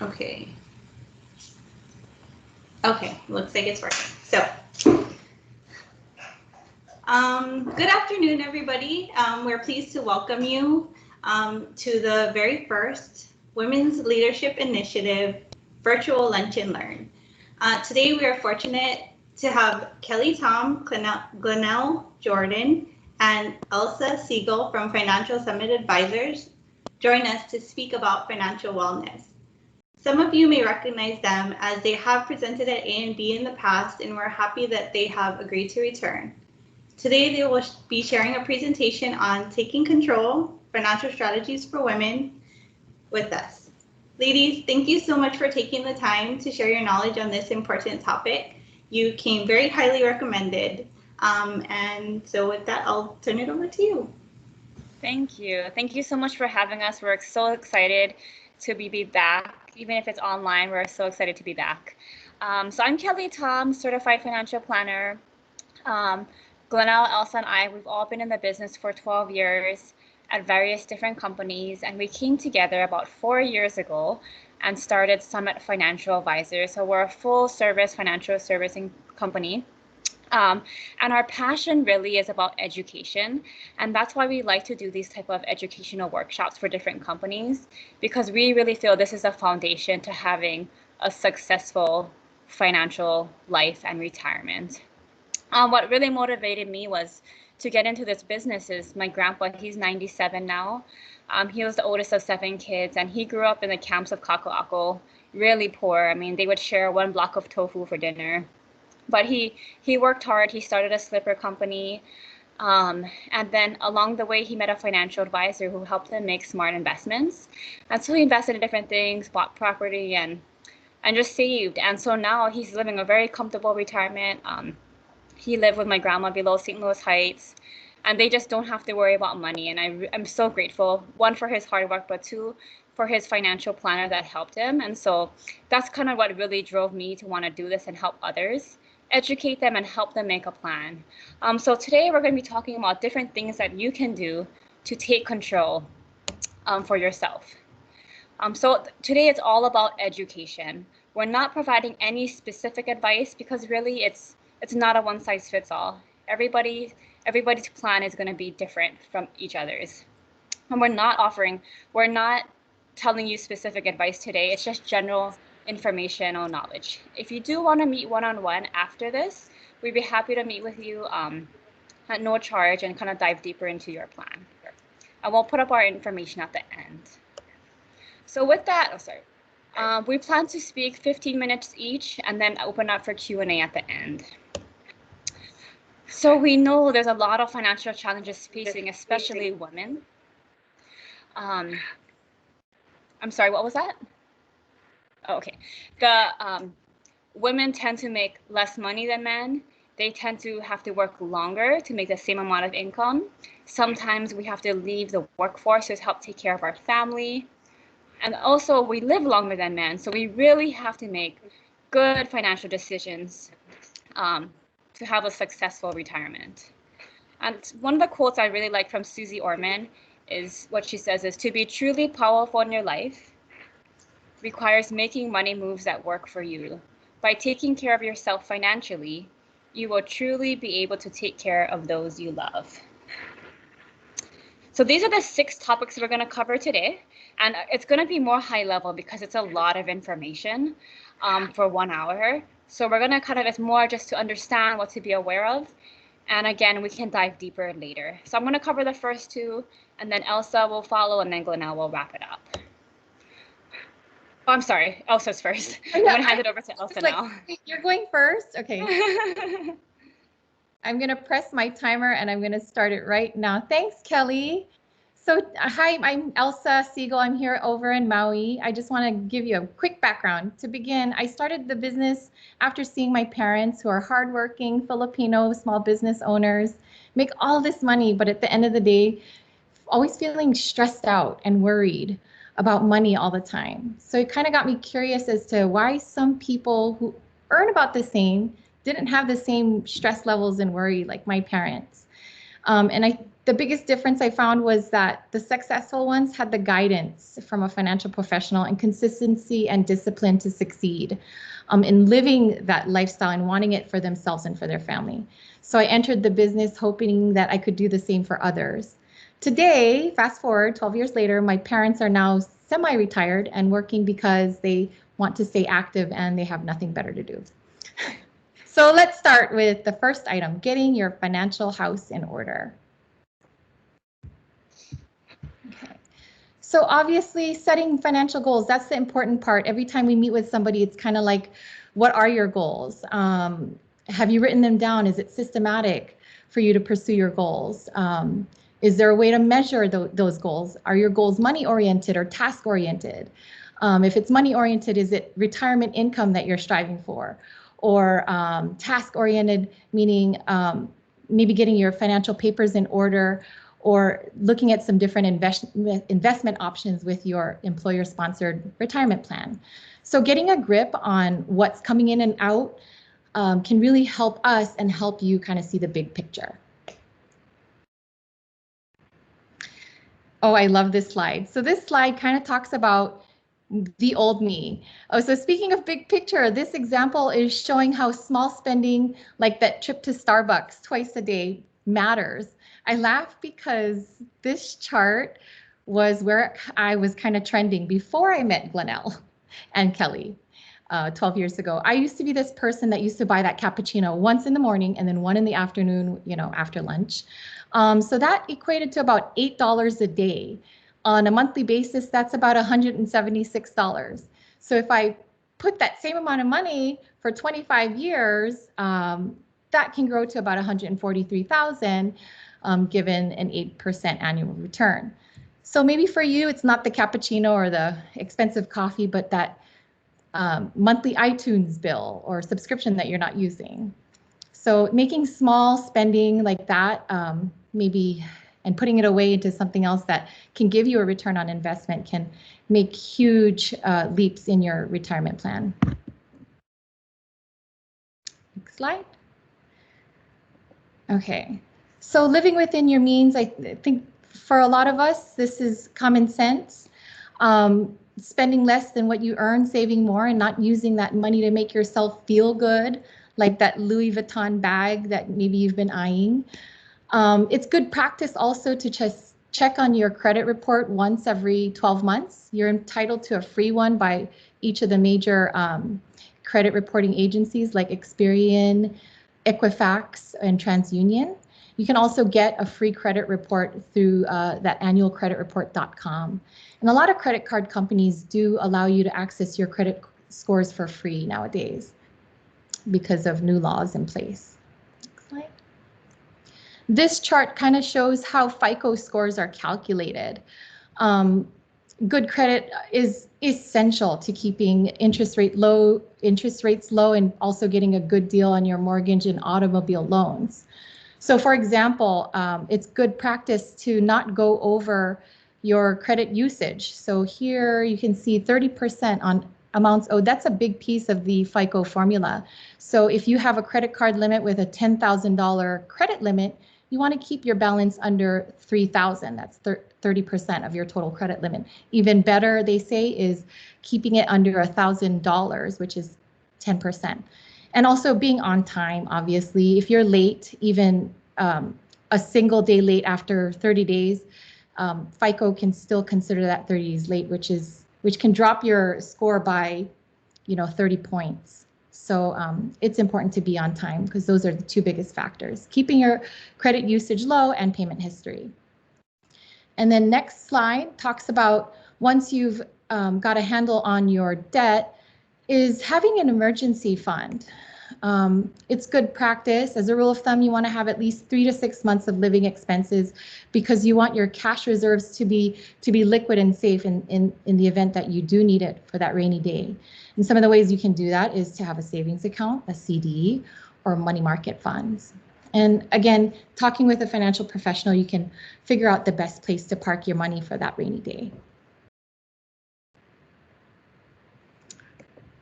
Okay. Okay, looks like it's working. So, good afternoon, everybody. We're pleased to welcome you to the very first Women's Leadership Initiative Virtual Lunch and Learn. Today, we are fortunate to have Kelly Tom, Glenelle Jordan, and Elsa Siegel from Financial Summit Advisors join us to speak about financial wellness. Some of you may recognize them as they have presented at A&B in the past, and we're happy that they have agreed to return. Today, they will be sharing a presentation on taking control, financial strategies for women with us. Ladies, thank you so much for taking the time to share your knowledge on this important topic. You came very highly recommended. And so with that, I'll turn it over to you. Thank you. Thank you so much for having us. We're so excited to be back. Even if it's online, we're so excited to be back. So I'm Kelly Tom, Certified Financial Planner. Glenelle, Elsa, and I, we've all been in the business for 12 years at various different companies, and we came together about 4 years ago and started Summit Financial Advisors. So we're a full-service financial servicing company. And our passion really is about education. And that's why we like to do these type of educational workshops for different companies, because we really feel this is a foundation to having a successful financial life and retirement. What really motivated me was to get into this business is my grandpa. He's 97 now. He was the oldest of 7 kids, and he grew up in the camps of Kaka'ako, really poor. I mean, they would share 1 block of tofu for dinner. But he worked hard. He started a slipper company. And then along the way, he met a financial advisor who helped him make smart investments. And so he invested in different things, bought property, and just saved. And so now he's living a very comfortable retirement. He lived with my grandma below St. Louis Heights, and they just don't have to worry about money. And I'm so grateful, 1, for his hard work, but 2, for his financial planner that helped him. And so that's kind of what really drove me to want to do this and help others, educate them and help them make a plan. So today we're going to be talking about different things that you can do to take control for yourself. So today it's all about education. We're not providing any specific advice because really it's not a one-size-fits-all. Everybody's plan is going to be different from each other's. And we're not telling you specific advice today. It's just general information or knowledge. If you do want to meet one-on-one after this, we'd be happy to meet with you at no charge and kind of dive deeper into your plan. And we'll put up our information at the end. So with that, we plan to speak 15 minutes each and then open up for Q&A at the end. So we know there's a lot of financial challenges facing, especially women. I'm sorry, what was that? Oh, okay. The women tend to make less money than men. They tend to have to work longer to make the same amount of income. Sometimes we have to leave the workforce to help take care of our family. And also we live longer than men. So we really have to make good financial decisions to have a successful retirement. And one of the quotes I really like from Susie Orman is what she says is, to be truly powerful in your life requires making money moves that work for you. By taking care of yourself financially, you will truly be able to take care of those you love. So these are the 6 topics we're going to cover today. And it's going to be more high level because it's a lot of information for 1 hour. So we're going to kind of, it's more just to understand what to be aware of. And again, we can dive deeper later. So I'm going to cover the first 2, and then Elsa will follow, and then Glenelle will wrap it up. Oh, I'm sorry, Elsa's first. I'm going to hand it over to Elsa now. You're going first? Okay. I'm going to press my timer, and I'm going to start it right now. Thanks, Kelly. So hi, I'm Elsa Siegel. I'm here over in Maui. I just want to give you a quick background. To begin, I started the business after seeing my parents, who are hardworking Filipino small business owners, make all this money, but at the end of the day, always feeling stressed out and worried about money all the time. So it kind of got me curious as to why some people who earn about the same didn't have the same stress levels and worry like my parents. And I The biggest difference I found was that the successful ones had the guidance from a financial professional and consistency and discipline to succeed in living that lifestyle and wanting it for themselves and for their family. So I entered the business hoping that I could do the same for others. Today, fast forward 12 years later, my parents are now semi-retired and working because they want to stay active and they have nothing better to do. So let's start with the first item, getting your financial house in order. Okay. So obviously setting financial goals, that's the important part. Every time we meet with somebody, it's kind of like, what are your goals? Have you written them down? Is it systematic for you to pursue your goals? Is there a way to measure those goals? Are your goals money oriented or task oriented? If it's money oriented, is it retirement income that you're striving for? Or task oriented, meaning maybe getting your financial papers in order, or looking at some different investment options with your employer-sponsored retirement plan. So getting a grip on what's coming in and out can really help us and help you kind of see the big picture. Oh, I love this slide. So this slide kind of talks about the old me. Oh, so speaking of big picture, this example is showing how small spending, like that trip to Starbucks twice a day, matters. I laugh because this chart was where I was kind of trending before I met Glenelle and Kelly 12 years ago. I used to be this person that used to buy that cappuccino once in the morning and then one in the afternoon, you know, after lunch. So that equated to about $8 a day. On a monthly basis, that's about $176. So if I put that same amount of money for 25 years, that can grow to about $143,000, given an 8% annual return. So maybe for you, it's not the cappuccino or the expensive coffee, but that monthly iTunes bill or subscription that you're not using. So making small spending like that, maybe, and putting it away into something else that can give you a return on investment can make huge leaps in your retirement plan. Next slide. Okay, so living within your means, I think for a lot of us, this is common sense. Spending less than what you earn, saving more, and not using that money to make yourself feel good, like that Louis Vuitton bag that maybe you've been eyeing. It's good practice also to just check on your credit report once every 12 months. You're entitled to a free one by each of the major credit reporting agencies like Experian, Equifax, and TransUnion. You can also get a free credit report through that annualcreditreport.com. And a lot of credit card companies do allow you to access your credit scores for free nowadays because of new laws in place. Next slide. This chart kind of shows how FICO scores are calculated. Good credit is essential to keeping interest rates low and also getting a good deal on your mortgage and automobile loans. So for example, it's good practice to not go over your credit usage. So here you can see 30% on amounts owed. That's a big piece of the FICO formula. So if you have a credit card limit with a $10,000 credit limit, you want to keep your balance under $3,000. That's 30% of your total credit limit. Even better, they say, is keeping it under $1,000, which is 10%. And also being on time, obviously. If you're late, even a single day late after 30 days, FICO can still consider that 30 days late, which can drop your score by, 30 points. So it's important to be on time because those are the two biggest factors, keeping your credit usage low and payment history. And then next slide talks about once you've got a handle on your debt, is having an emergency fund. It's good practice. As a rule of thumb, you want to have at least 3 to 6 months of living expenses because you want your cash reserves to be liquid and safe in the event that you do need it for that rainy day. And some of the ways you can do that is to have a savings account, a CD, or money market funds. And again, talking with a financial professional, you can figure out the best place to park your money for that rainy day.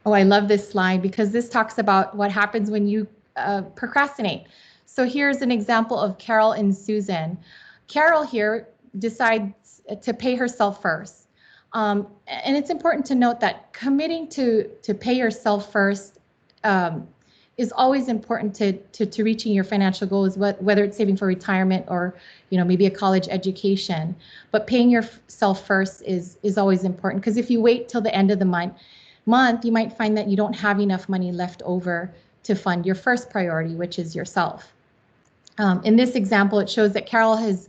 Oh, I love this slide because this talks about what happens when you procrastinate. So here's an example of Carol and Susan. Carol here decides to pay herself first. And it's important to note that committing to pay yourself first is always important to reaching your financial goals, whether it's saving for retirement or, you know, maybe a college education. But paying yourself first is always important, because if you wait till the end of the month, you might find that you don't have enough money left over to fund your first priority, which is yourself. In this example, it shows that Carol has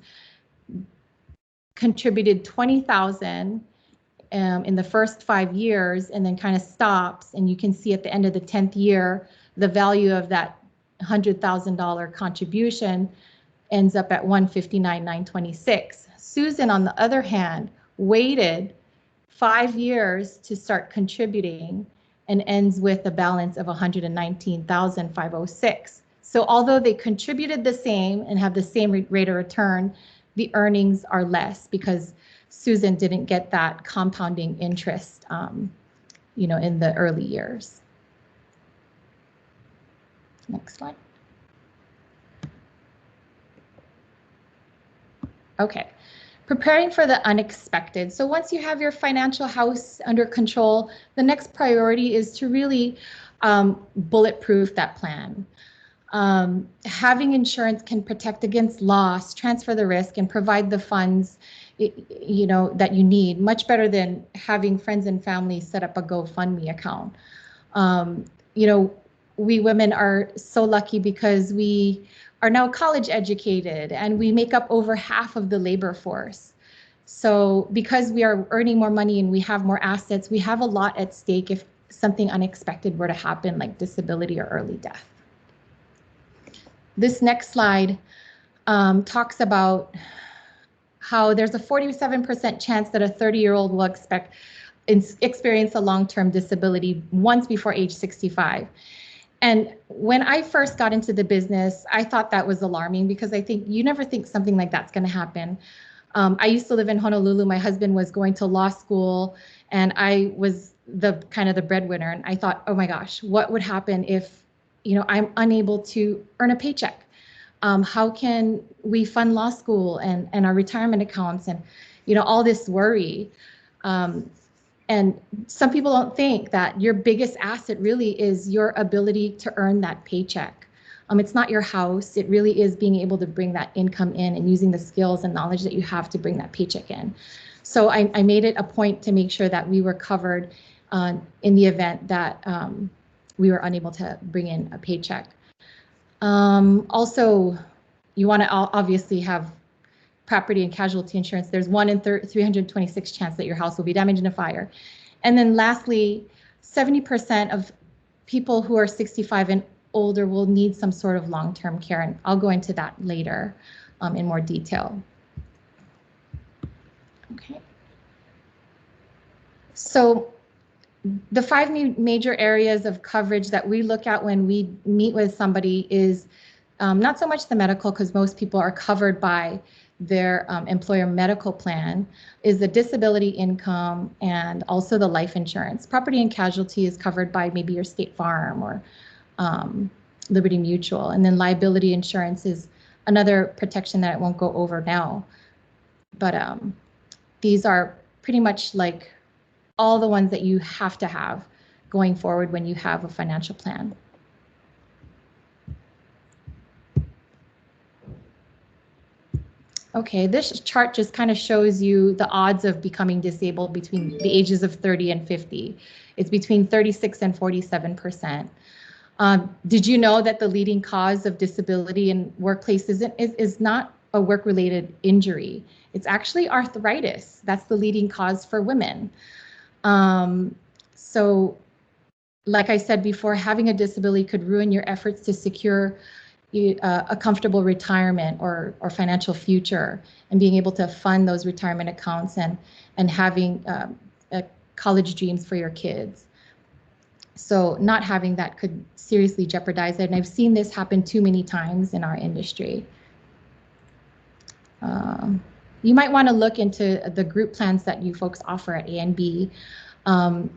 contributed $20,000 in the first 5 years, and then kind of stops. And you can see at the end of the 10th year, the value of that $100,000 contribution ends up at $159,926. Susan, on the other hand, waited 5 years to start contributing and ends with a balance of $119,506. So although they contributed the same and have the same rate of return, the earnings are less because Susan didn't get that compounding interest, you know, in the early years. Next slide. Okay, preparing for the unexpected. So once you have your financial house under control, the next priority is to really bulletproof that plan. Having insurance can protect against loss, transfer the risk, and provide the funds, you know, that you need, much better than having friends and family set up a GoFundMe account. You know, we women are so lucky because we are now college educated and we make up over half of the labor force. So because we are earning more money and we have more assets, we have a lot at stake if something unexpected were to happen, like disability or early death. This next slide talks about how there's a 47% chance that a 30-year-old will experience a long-term disability once before age 65. And when I first got into the business, I thought that was alarming because I think you never think something like that's going to happen. I used to live in Honolulu. My husband was going to law school and I was the breadwinner. And I thought, oh my gosh, what would happen if, you know, I'm unable to earn a paycheck? How can we fund law school and our retirement accounts and, you know, all this worry? And some people don't think that your biggest asset really is your ability to earn that paycheck. It's not your house. It really is being able to bring that income in and using the skills and knowledge that you have to bring that paycheck in. So I made it a point to make sure that we were covered in the event that we were unable to bring in a paycheck. Also, you want to obviously have property and casualty insurance. There's 1 in 326 chance that your house will be damaged in a fire. And then lastly, 70% of people who are 65 and older will need some sort of long-term care. And I'll go into that later in more detail. Okay. So the 5 major areas of coverage that we look at when we meet with somebody is not so much the medical, because most people are covered by their employer medical plan, is the disability income and also the life insurance. Property and casualty is covered by maybe your State Farm or Liberty Mutual. And then liability insurance is another protection that I won't go over now. But these are pretty much like all the ones that you have to have going forward when you have a financial plan. Okay, this chart just kind of shows you the odds of becoming disabled between the ages of 30 and 50. It's between 36 and 47%. Did you know that the leading cause of disability in workplaces is not a work-related injury? It's actually arthritis. That's the leading cause for women. So, like I said before, having a disability could ruin your efforts to secure a comfortable retirement or financial future, and being able to fund those retirement accounts and having college dreams for your kids. So not having that could seriously jeopardize it. And I've seen this happen too many times in our industry. You might want to look into the group plans that you folks offer at A&B.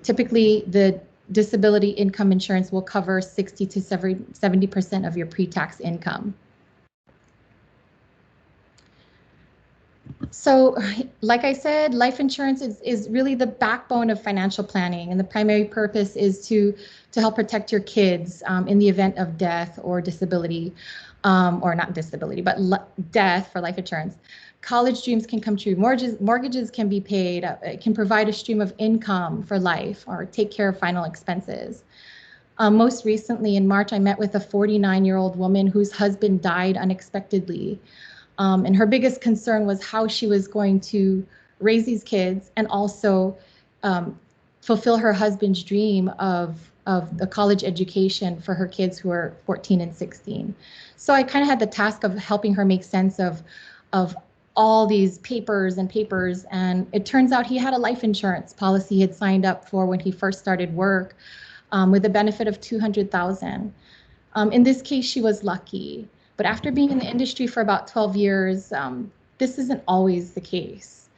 Typically, the disability income insurance will cover 60 to 70% of your pre-tax income. So, like I said, life insurance is really the backbone of financial planning, and the primary purpose is to help protect your kids in the event of death or disability, or not disability, but death for life insurance. College dreams can come true. Mortgages can be paid. It can provide a stream of income for life or take care of final expenses. Most recently, in March, I met with a 49-year-old woman whose husband died unexpectedly. And her biggest concern was how she was going to raise these kids and also fulfill her husband's dream of the college education for her kids who are 14 and 16. So I kind of had the task of helping her make sense of all these papers. And it turns out he had a life insurance policy he had signed up for when he first started work, with a benefit of $200,000. In this case, she was lucky. But after being in the industry for about 12 years, this isn't always the case.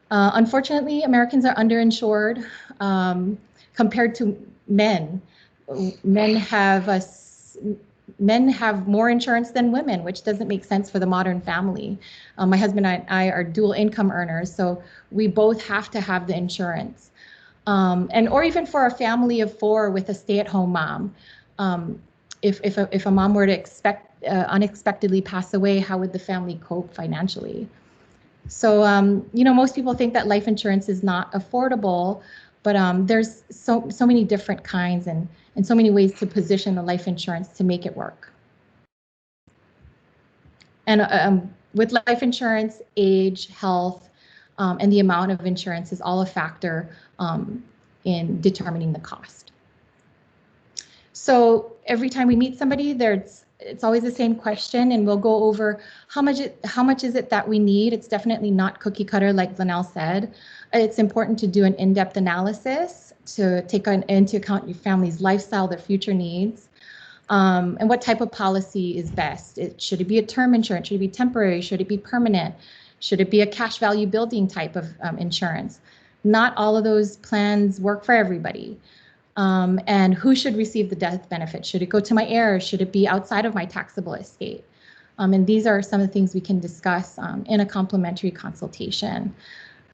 Unfortunately, Americans are underinsured compared to men. Men have more insurance than women, which doesn't make sense for the modern family. My husband and I are dual income earners, so we both have to have the insurance. Or even for a family of 4 with a stay-at-home mom. If a mom were to unexpectedly pass away, how would the family cope financially? So, most people think that life insurance is not affordable, but there's so many different kinds and so many ways to position the life insurance to make it work. And with life insurance, age, health, and the amount of insurance is all a factor in determining the cost. So every time we meet somebody, it's always the same question, and we'll go over how much is it that we need. It's definitely not cookie cutter, like Linnell said. It's important to do an in-depth analysis to take into account your family's lifestyle, their future needs, and what type of policy is best. Should it be a term insurance? Should it be temporary? Should it be permanent? Should it be a cash value building type of insurance? Not all of those plans work for everybody. And who should receive the death benefit? Should it go to my heirs? Should it be outside of my taxable estate? And these are some of the things we can discuss in a complimentary consultation.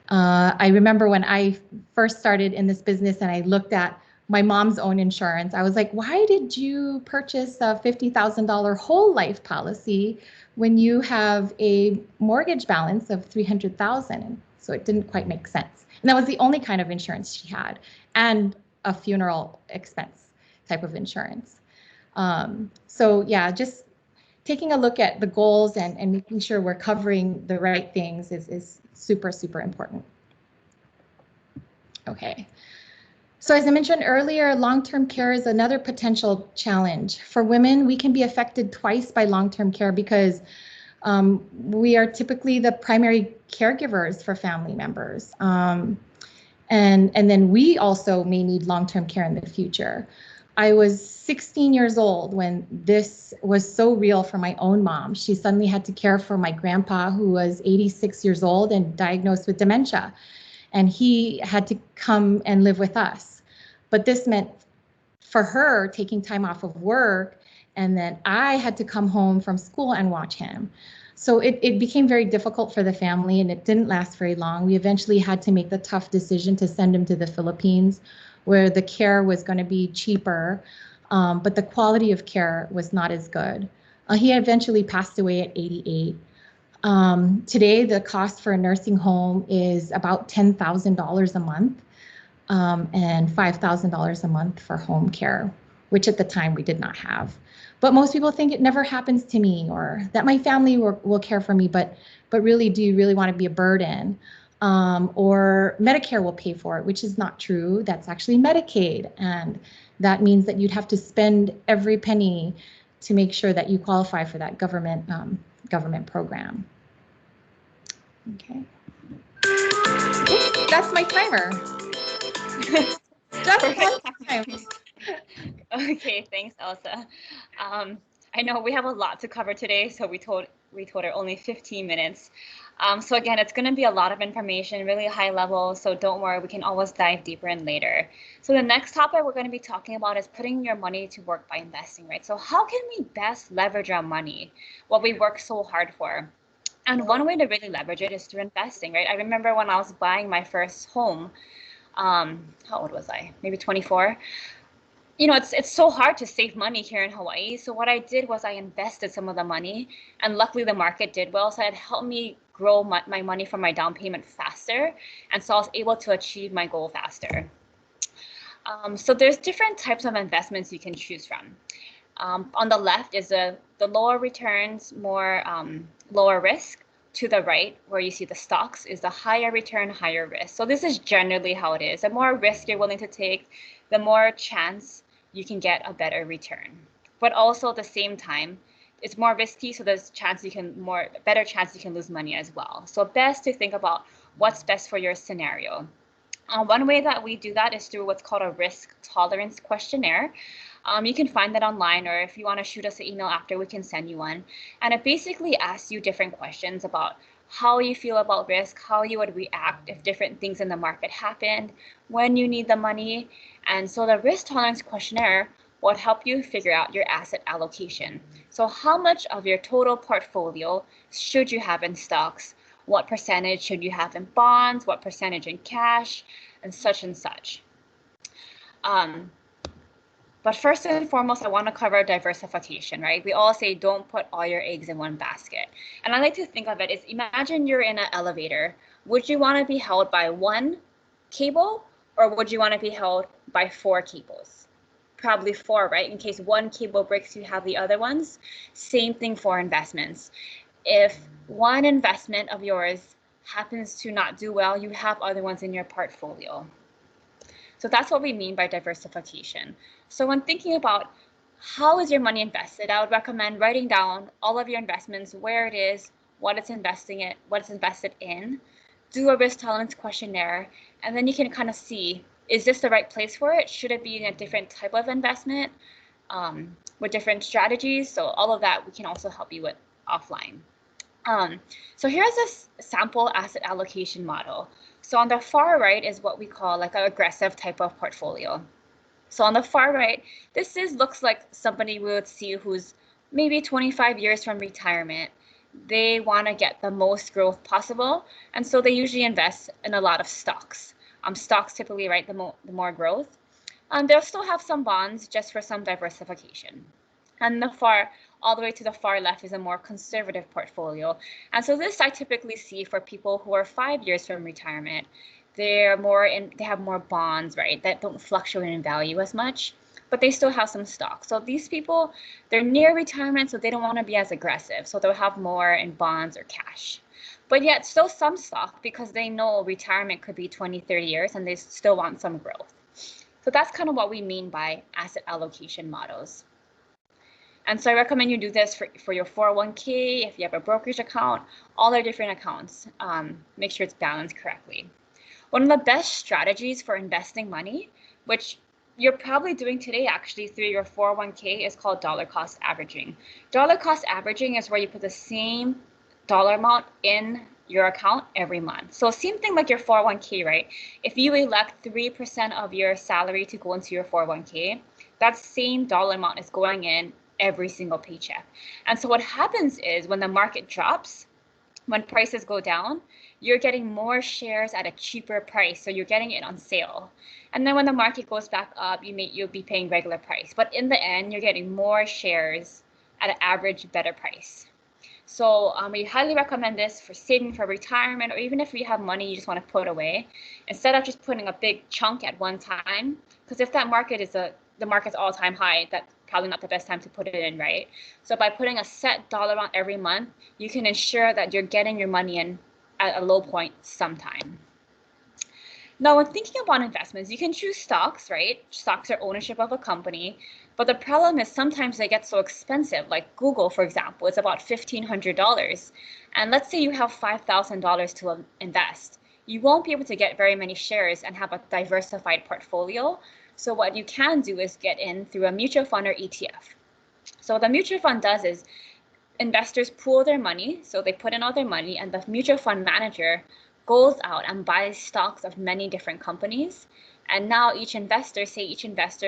I remember when I first started in this business and I looked at my mom's own insurance, I was like, why did you purchase a $50,000 whole life policy when you have a mortgage balance of $300,000? So it didn't quite make sense. And that was the only kind of insurance she had, and a funeral expense type of insurance. So yeah, just taking a look at the goals and making sure we're covering the right things is super, super important. Okay. So as I mentioned earlier, long-term care is another potential challenge. For women, we can be affected twice by long-term care because we are typically the primary caregivers for family members. And then we also may need long-term care in the future. I was 16 years old when this was so real for my own mom. She suddenly had to care for my grandpa, who was 86 years old and diagnosed with dementia. And he had to come and live with us. But this meant for her taking time off of work, and then I had to come home from school and watch him. So it became very difficult for the family, and it didn't last very long. We eventually had to make the tough decision to send him to the Philippines, where the care was going to be cheaper, but the quality of care was not as good. He eventually passed away at 88. Today, the cost for a nursing home is about $10,000 a month, and $5,000 a month for home care, which at the time we did not have. But most people think it never happens to me, or that my family will care for me, but really, do you really want to be a burden? Or Medicare will pay for it, which is not true. That's actually Medicaid, and that means that you'd have to spend every penny to make sure that you qualify for that government program. Okay. Oops, that's my timer. Just time. Okay, thanks, Elsa. I know we have a lot to cover today, so we told her only 15 minutes. So again, it's going to be a lot of information, really high level, so don't worry, we can always dive deeper in later. So the next topic we're going to be talking about is putting your money to work by investing, right? So how can we best leverage our money, what we work so hard for? And one way to really leverage it is through investing, right? I remember when I was buying my first home, how old was I? Maybe 24. You know, it's so hard to save money here in Hawaii. So what I did was I invested some of the money, and luckily the market did well. So it helped me grow my money for my down payment faster. And so I was able to achieve my goal faster. So there's different types of investments you can choose from. On the left is the lower returns, more lower risk. To the right, where you see the stocks, is the higher return, higher risk. So this is generally how it is. The more risk you're willing to take, the more chance you can get a better return. But also at the same time, it's more risky, so there's better chance you can lose money as well. So best to think about what's best for your scenario. One way that we do that is through what's called a risk tolerance questionnaire. You can find that online, or if you want to shoot us an email after, we can send you one. And it basically asks you different questions about how you feel about risk, how you would react if different things in the market happened, when you need the money. And so the risk tolerance questionnaire will help you figure out your asset allocation. So how much of your total portfolio should you have in stocks? What percentage should you have in bonds? What percentage in cash? And such and such. But first and foremost, I want to cover diversification, right? We all say don't put all your eggs in one basket. And I like to think of it as, imagine you're in an elevator. Would you want to be held by one cable, or would you want to be held by 4 cables? Probably 4, right? In case one cable breaks, you have the other ones. Same thing for investments. If one investment of yours happens to not do well, you have other ones in your portfolio. So that's what we mean by diversification. So when thinking about how is your money invested, I would recommend writing down all of your investments, where it is, what it's invested in, do a risk tolerance questionnaire, and then you can kind of see, is this the right place for it? Should it be in a different type of investment with different strategies? So all of that we can also help you with offline. So here's a sample asset allocation model. So on the far right is what we call like an aggressive type of portfolio. So on the far right, this looks like somebody we would see who's maybe 25 years from retirement. They want to get the most growth possible, and so they usually invest in a lot of stocks. Stocks typically, right, the more growth. They'll still have some bonds just for some diversification. And all the way to the far left is a more conservative portfolio. And so this I typically see for people who are 5 years from retirement. They have more bonds, right, that don't fluctuate in value as much, but they still have some stocks. So these people, they're near retirement, so they don't want to be as aggressive. So they'll have more in bonds or cash. But yet still some stock, because they know retirement could be 20, 30 years and they still want some growth. So that's kind of what we mean by asset allocation models. And so I recommend you do this for your 401k, if you have a brokerage account, all their different accounts. Make sure it's balanced correctly. One of the best strategies for investing money, which you're probably doing today actually through your 401k, is called dollar cost averaging. Dollar cost averaging is where you put the same dollar amount in your account every month. So same thing like your 401k, right? If you elect 3% of your salary to go into your 401k, that same dollar amount is going in every single paycheck. And so what happens is when the market drops, when prices go down, you're getting more shares at a cheaper price. So you're getting it on sale. And then when the market goes back up, you'll be paying regular price. But in the end, you're getting more shares at an average better price. So we highly recommend this for saving for retirement, or even if you have money you just want to put away, instead of just putting a big chunk at one time. Because if that market is the market's all-time high, that's probably not the best time to put it in, right? So by putting a set dollar amount every month, you can ensure that you're getting your money in at a low point sometime. Now, when thinking about investments, you can choose stocks, right? Stocks are ownership of a company, but the problem is sometimes they get so expensive, like Google, for example, it's about $1,500. And let's say you have $5,000 to invest. You won't be able to get very many shares and have a diversified portfolio. So what you can do is get in through a mutual fund or ETF. So what the mutual fund does is investors pool their money. So they put in all their money, and the mutual fund manager goes out and buys stocks of many different companies. And now each investor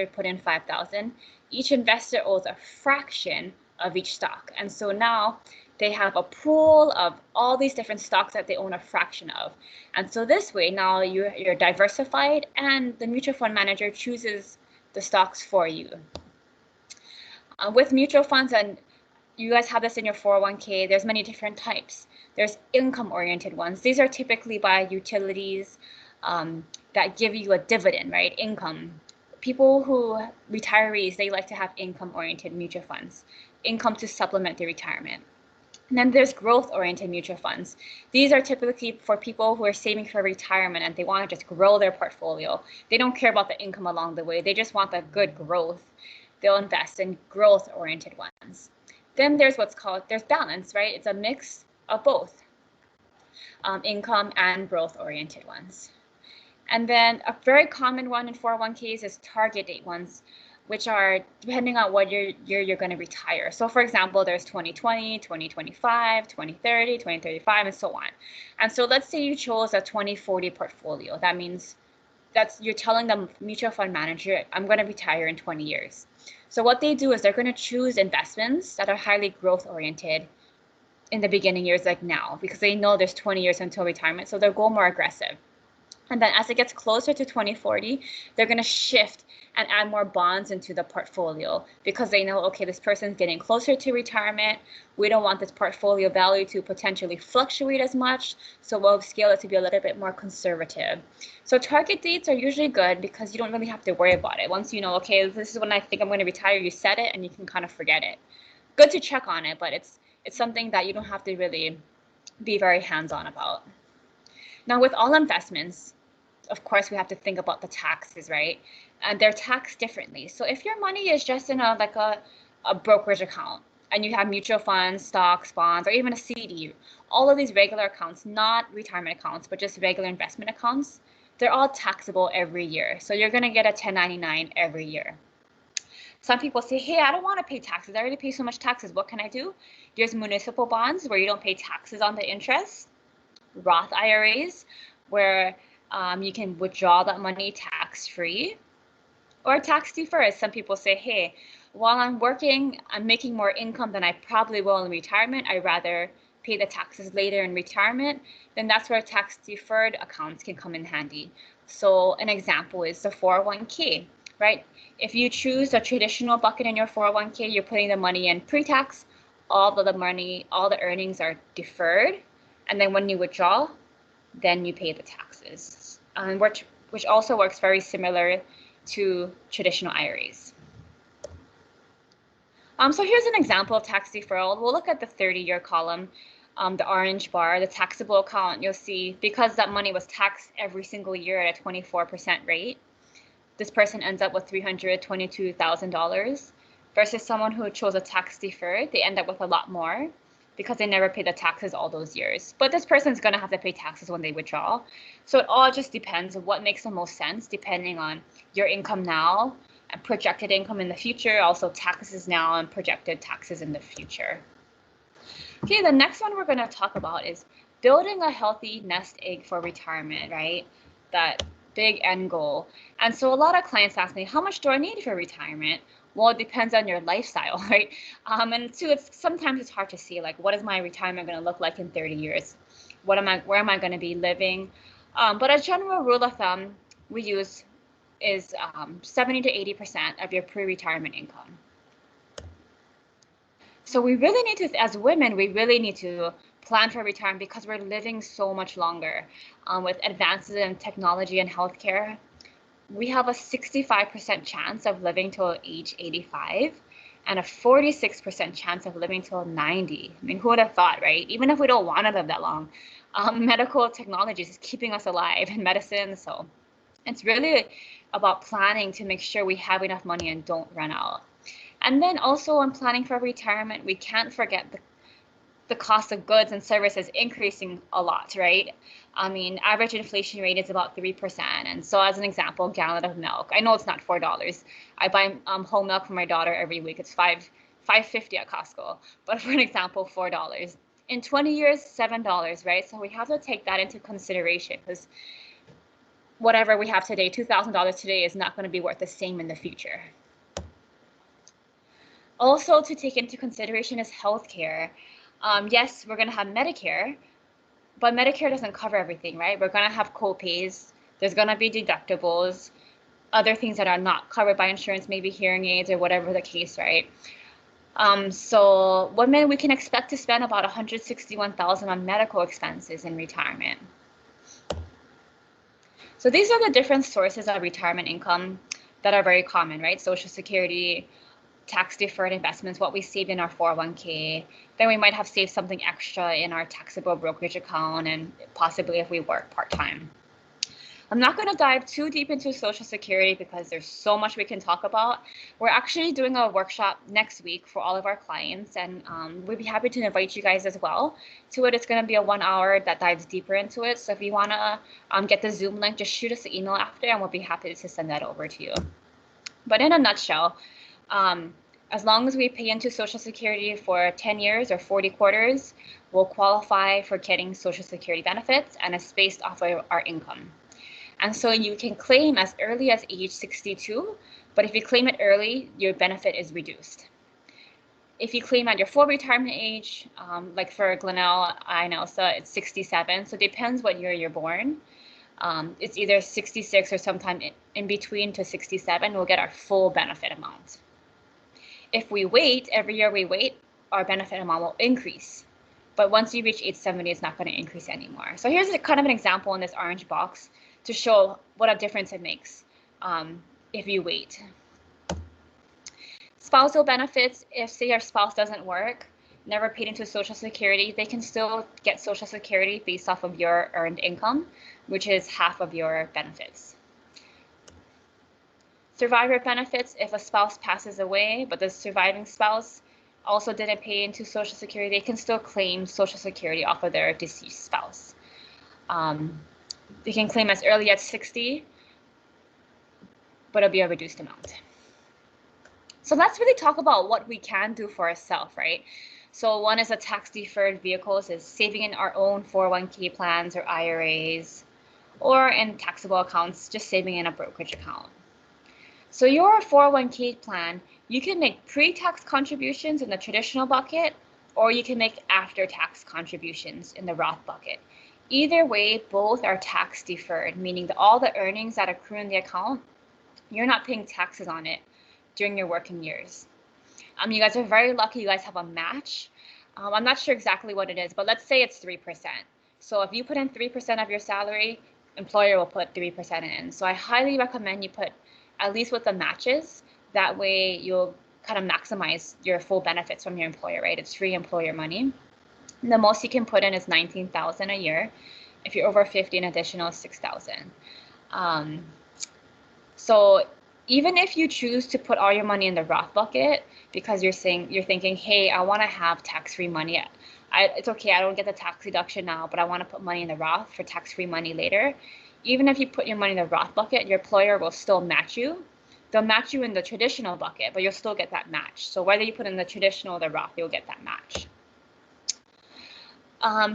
put in 5,000. Each investor owns a fraction of each stock. And so now They have a pool of all these different stocks that they own a fraction of. And so this way, now you're diversified and the mutual fund manager chooses the stocks for you. With mutual funds, and you guys have this in your 401k, there's many different types. There's income-oriented ones. These are typically by utilities that give you a dividend, right? Income. Retirees, they like to have income-oriented mutual funds, income to supplement their retirement. And then there's growth-oriented mutual funds. These are typically for people who are saving for retirement and they want to just grow their portfolio. They don't care about the income along the way. They just want the good growth. They'll invest in growth-oriented ones. Then there's there's balance, right? It's a mix of both income and growth-oriented ones. And then a very common one in 401ks is target date ones, which are depending on what year you're going to retire. So for example, there's 2020, 2025, 2030, 2035, and so on. And so let's say you chose a 2040 portfolio. That means you're telling the mutual fund manager, I'm going to retire in 20 years. So what they do is they're going to choose investments that are highly growth oriented in the beginning years, like now, because they know there's 20 years until retirement. So they'll go more aggressive. And then as it gets closer to 2040, they're going to shift and add more bonds into the portfolio because they know, okay, this person's getting closer to retirement. We don't want this portfolio value to potentially fluctuate as much. So we'll scale it to be a little bit more conservative. So target dates are usually good because you don't really have to worry about it. Once you know, okay, this is when I think I'm going to retire, you set it and you can kind of forget it. Good to check on it, but it's something that you don't have to really be very hands-on about. Now, with all investments, of course, we have to think about the taxes, right? And they're taxed differently. So if your money is just in a brokerage account and you have mutual funds, stocks, bonds, or even a CD, all of these regular accounts, not retirement accounts, but just regular investment accounts, they're all taxable every year. So you're going to get a 1099 every year. Some people say, hey, I don't want to pay taxes. I already pay so much taxes. What can I do? There's municipal bonds where you don't pay taxes on the interest, Roth IRAs, where you can withdraw that money tax-free, or tax deferred. Some people say, hey, while I'm working, I'm making more income than I probably will in retirement. I'd rather pay the taxes later in retirement. Then that's where tax deferred accounts can come in handy. So an example is the 401k, right? If you choose a traditional bucket in your 401k, you're putting the money in pre-tax, all the earnings are deferred. And then when you withdraw, then you pay the taxes, which also works very similar to traditional IRAs. So here's an example of tax deferral. We'll look at the 30-year column, the orange bar, the taxable account. You'll see because that money was taxed every single year at a 24% rate, this person ends up with $322,000 versus someone who chose a tax deferred. They end up with a lot more because they never paid the taxes all those years. But this person's going to have to pay taxes when they withdraw. So it all just depends on what makes the most sense depending on your income now and projected income in the future, also taxes now and projected taxes in the future. Okay, the next one we're going to talk about is building a healthy nest egg for retirement, right? That big end goal. And so a lot of clients ask me, how much do I need for retirement? Well, it depends on your lifestyle, right? And two, sometimes it's hard to see, like, what is my retirement going to look like in 30 years? Where am I going to be living? But a general rule of thumb we use is 70 to 80% of your pre-retirement income. So we really need to, as women, we really need to plan for retirement because we're living so much longer. With advances in technology and healthcare, we have a 65% chance of living till age 85 and a 46% chance of living till 90. I mean, who would have thought, right? Even if we don't want to live that long, medical technology is keeping us alive in medicine. So it's really about planning to make sure we have enough money and don't run out. And then also in planning for retirement, we can't forget the cost of goods and services increasing a lot, right? I mean, average inflation rate is about 3%. And so as an example, a gallon of milk, I know it's not $4. I buy whole milk for my daughter every week. It's $5.50 at Costco. But for an example, $4. In 20 years, $7, right? So we have to take that into consideration because whatever we have today, $2,000 today is not going to be worth the same in the future. Also to take into consideration is healthcare. Yes, we're going to have Medicare, but Medicare doesn't cover everything, right? We're going to have co-pays. There's going to be deductibles, other things that are not covered by insurance, maybe hearing aids or whatever the case, right? So women, we can expect to spend about $161,000 on medical expenses in retirement. So these are the different sources of retirement income that are very common, right? Social Security, tax deferred investments, what we saved in our 401k. Then we might have saved something extra in our taxable brokerage account, and possibly if we work part-time. I'm not going to dive too deep into Social Security because there's so much we can talk about. We're actually doing a workshop next week for all of our clients, and we'd be happy to invite you guys as well to it. It's going to be a 1 hour that dives deeper into it. So if you want to get the Zoom link, just shoot us an email after, and we'll be happy to send that over to you. But in a nutshell, as long as we pay into Social Security for 10 years or 40 quarters, we'll qualify for getting Social Security benefits, and it's based off of our income. And so you can claim as early as age 62, but if you claim it early, your benefit is reduced. If you claim at your full retirement age, like for Glenelle and Elsa, it's 67. So it depends what year you're born. It's either 66 or sometime in between to 67, we'll get our full benefit amount. If we wait, every year we wait, our benefit amount will increase. But once you reach age 70, it's not going to increase anymore. So here's kind of an example in this orange box to show what a difference it makes if you wait. Spousal benefits, if say your spouse doesn't work, never paid into Social Security, they can still get Social Security based off of your earned income, which is half of your benefits. Survivor benefits, if a spouse passes away, but the surviving spouse also didn't pay into Social Security, they can still claim Social Security off of their deceased spouse. They can claim as early as 60, but it'll be a reduced amount. So let's really talk about what we can do for ourselves, right? So one is a tax deferred vehicles, is saving in our own 401k plans or IRAs, or in taxable accounts, just saving in a brokerage account. So your 401k plan, you can make pre-tax contributions in the traditional bucket, or you can make after-tax contributions in the Roth bucket. Either way, both are tax deferred, meaning that all the earnings that accrue in the account, you're not paying taxes on it during your working years. You guys are very lucky you guys have a match. I'm not sure exactly what it is, but let's say it's 3%. So if you put in 3% of your salary, employer will put 3% in. So I highly recommend you put at least with the matches. That way you'll kind of maximize your full benefits from your employer, right? It's free employer money. The most you can put in is $19,000 a year. If you're over 50, an additional $6,000. So even if you choose to put all your money in the Roth bucket because you're thinking, hey, I want to have tax-free money. It's okay, I don't get the tax deduction now, but I want to put money in the Roth for tax-free money later. Even if you put your money in the Roth bucket, your employer will still match you. They'll match you in the traditional bucket, but you'll still get that match. So whether you put in the traditional or the Roth, you'll get that match.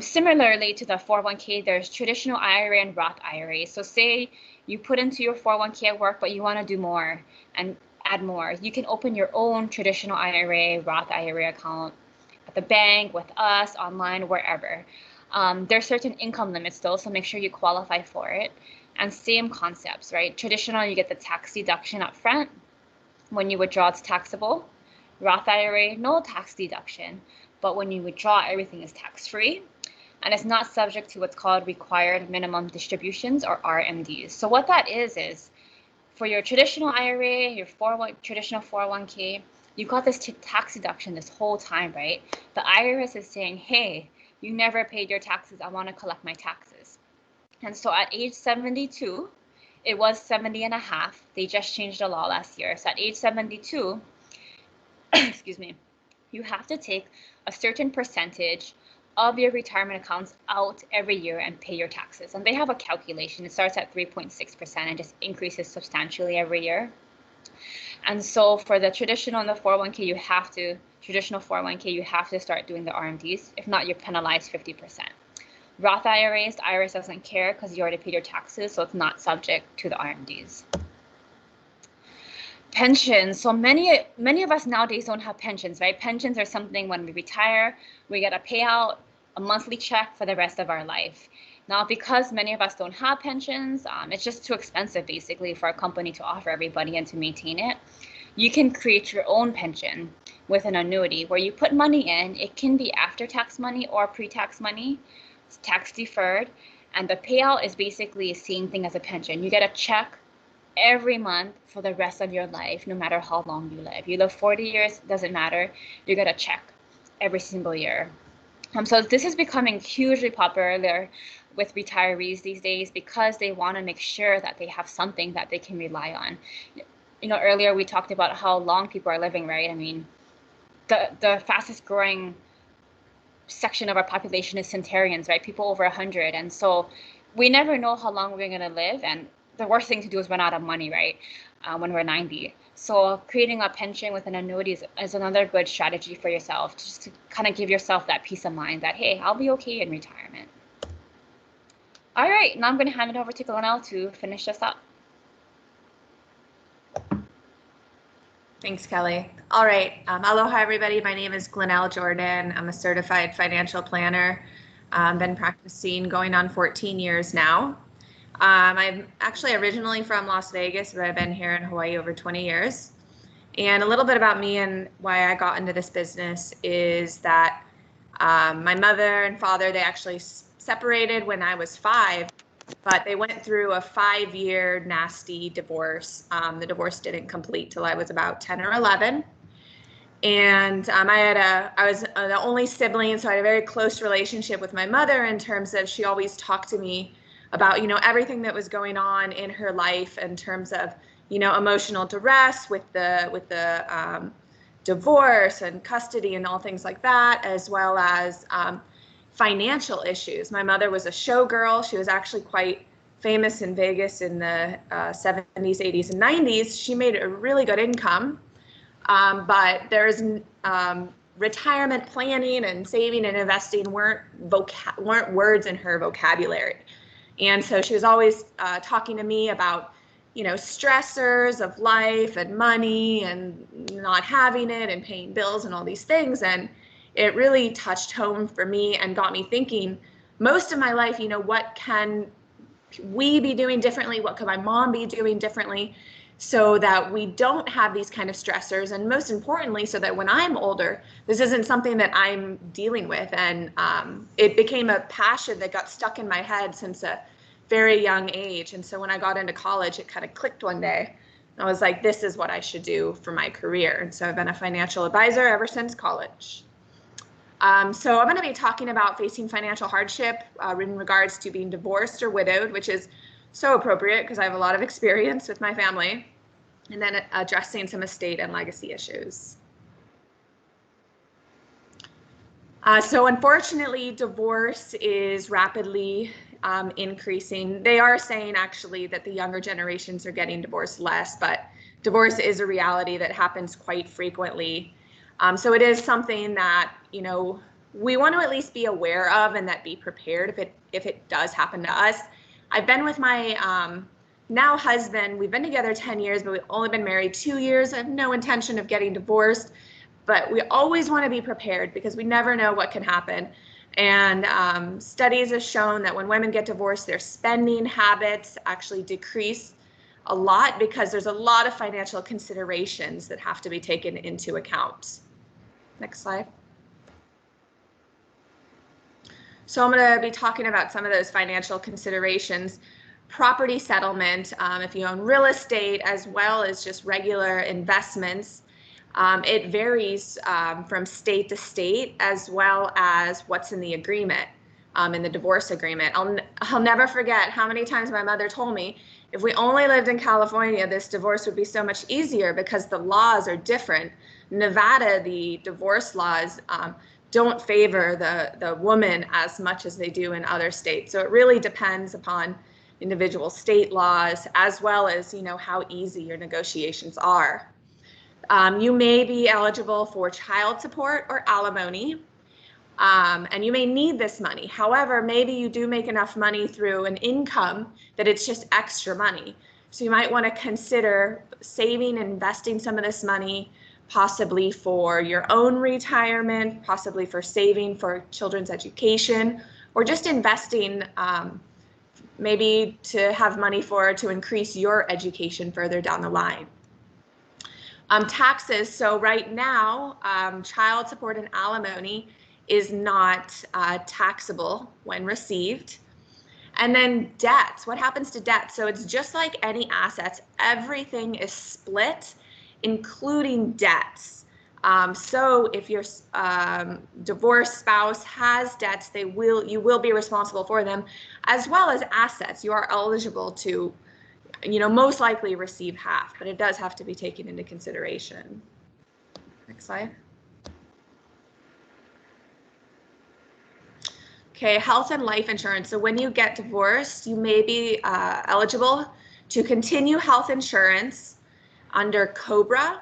Similarly to the 401k, there's traditional IRA and Roth IRA. So say you put into your 401k at work, but you want to do more and add more. You can open your own traditional IRA, Roth IRA account at the bank, with us, online, wherever. There's certain income limits though, so make sure you qualify for it. And same concepts, right? Traditional, you get the tax deduction up front. When you withdraw, it's taxable. Roth IRA, no tax deduction. But when you withdraw, everything is tax-free, and it's not subject to what's called required minimum distributions, or RMDs. So what that is for your traditional IRA, your traditional 401k, you got this tax deduction this whole time, right? The IRS is saying, hey, you never paid your taxes. I want to collect my taxes. And so at age 72, it was 70 and a half. They just changed the law last year. So at age 72, excuse me, you have to take a certain percentage of your retirement accounts out every year and pay your taxes. And they have a calculation. It starts at 3.6% and just increases substantially every year. And so for the traditional and the 401k, traditional 401k, you have to start doing the RMDs. If not, you're penalized 50%. Roth IRAs, the IRS doesn't care because you already paid your taxes, so it's not subject to the RMDs. Pensions. So many of us nowadays don't have pensions, right? Pensions are something when we retire, we get a payout, a monthly check for the rest of our life. Now, because many of us don't have pensions, it's just too expensive basically for a company to offer everybody and to maintain it. You can create your own pension with an annuity where you put money in. It can be after-tax money or pre-tax money. It's tax deferred, and the payout is basically the same thing as a pension. You get a check every month for the rest of your life, no matter how long you live. You live 40 years, doesn't matter. You get a check every single year. So this is becoming hugely popular with retirees these days because they want to make sure that they have something that they can rely on. You know, earlier we talked about how long people are living, right? I mean, the fastest growing section of our population is centenarians, right? People over 100. And so we never know how long we're going to live. And the worst thing to do is run out of money, right? When we're 90. So creating a pension with an annuity is another good strategy for yourself, just to kind of give yourself that peace of mind that, hey, I'll be okay in retirement. All right, now I'm going to hand it over to Glenelle to finish this up. Thanks, Kelly. All right. Aloha, everybody. My name is Glenelle Jordan. I'm a certified financial planner. Been practicing going on 14 years now. I'm actually originally from Las Vegas, but I've been here in Hawaii over 20 years. And a little bit about me and why I got into this business is that my mother and father, they actually separated when I was 5, but they went through a 5-year nasty divorce. The divorce didn't complete till I was about 10 or 11. And I was the only sibling, so I had a very close relationship with my mother in terms of she always talked to me about, you know, everything that was going on in her life in terms of, you know, emotional duress with the divorce and custody and all things like that, as well as financial issues. My mother was a showgirl. She was actually quite famous in Vegas in the 70s, 80s, and 90s. She made a really good income, but there's retirement planning and saving and investing weren't words in her vocabulary. And so she was always talking to me about, you know, stressors of life and money and not having it and paying bills and all these things. And it really touched home for me and got me thinking most of my life, you know, what can we be doing differently? What could my mom be doing differently so that we don't have these kind of stressors? And most importantly, so that when I'm older, this isn't something that I'm dealing with. And it became a passion that got stuck in my head since a very young age. And so when I got into college, it kind of clicked one day. I was like, this is what I should do for my career. And so I've been a financial advisor ever since college. So I'm going to be talking about facing financial hardship in regards to being divorced or widowed, which is so appropriate because I have a lot of experience with my family, and then addressing some estate and legacy issues. So unfortunately, divorce is rapidly increasing. They are saying actually that the younger generations are getting divorced less, but divorce is a reality that happens quite frequently. So it is something that, you know, we want to at least be aware of and that be prepared if it does happen to us. I've been with my now husband. We've been together 10 years, but we've only been married 2 years. I have no intention of getting divorced, but we always want to be prepared because we never know what can happen. And studies have shown that when women get divorced, their spending habits actually decrease a lot because there's a lot of financial considerations that have to be taken into account. Next slide. So I'm going to be talking about some of those financial considerations. Property settlement, if you own real estate, as well as just regular investments. It varies from state to state, as well as what's in the agreement, in the divorce agreement. I'll never forget how many times my mother told me, if we only lived in California, this divorce would be so much easier because the laws are different. Nevada, the divorce laws don't favor the woman as much as they do in other states. So it really depends upon individual state laws, as well as, you know, how easy your negotiations are. You may be eligible for child support or alimony, and you may need this money. However, maybe you do make enough money through an income that it's just extra money. So you might want to consider saving and investing some of this money, possibly for your own retirement, possibly for saving for children's education, or just investing maybe to have money to increase your education further down the line. Taxes, so right now, child support and alimony is not taxable when received. And then debts, what happens to debt? So it's just like any assets, everything is split, including debts. So if your divorced spouse has debts, you will be responsible for them, as well as assets. You are eligible to, most likely receive half, but it does have to be taken into consideration. Next slide. Okay, health and life insurance. So when you get divorced, you may be eligible to continue health insurance under COBRA